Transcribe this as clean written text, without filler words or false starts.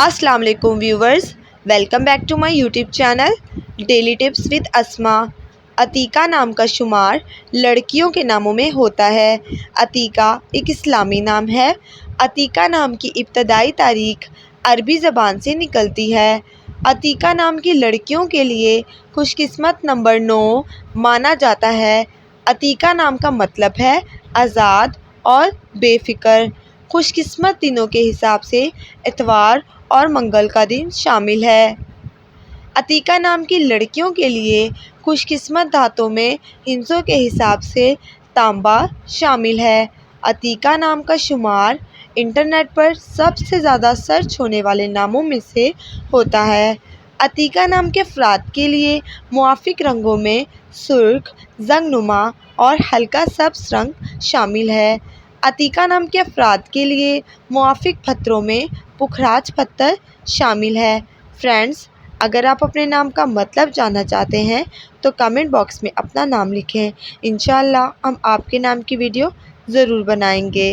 السلام علیکم viewers, welcome back to my YouTube channel daily tips with Asma. Atiqa نام کا شمار لڑکیوں کے ناموں میں ہوتا ہے۔ عتیقہ ایک اسلامی نام ہے۔ عتیقہ نام کی ابتدائی تاریخ عربی زبان سے نکلتی ہے۔ عتیقہ نام کی لڑکیوں کے لیے خوش قسمت نمبر 9 مانا جاتا ہے۔ عتیقہ نام کا مطلب ہے آزاد اور بے فکر۔ خوش قسمت دنوں کے حساب سے اتوار اور منگل کا دن شامل ہے۔ عتیقہ نام کی لڑکیوں کے لیے خوش قسمت دھاتوں میں ہندسوں کے حساب سے تانبا شامل ہے۔ عتیقہ نام کا شمار انٹرنیٹ پر سب سے زیادہ سرچ ہونے والے ناموں میں سے ہوتا ہے۔ عتیقہ نام کے افراد کے لیے موافق رنگوں میں سرخ، زنگ نما اور ہلکا سبز رنگ شامل ہے۔ عتیقہ نام کے افراد کے لیے موافق پتھروں میں پکھراج پتھر شامل ہے۔ فرینڈز، اگر آپ اپنے نام کا مطلب جاننا چاہتے ہیں تو کمنٹ باکس میں اپنا نام لکھیں۔ انشاءاللہ ہم آپ کے نام کی ویڈیو ضرور بنائیں گے۔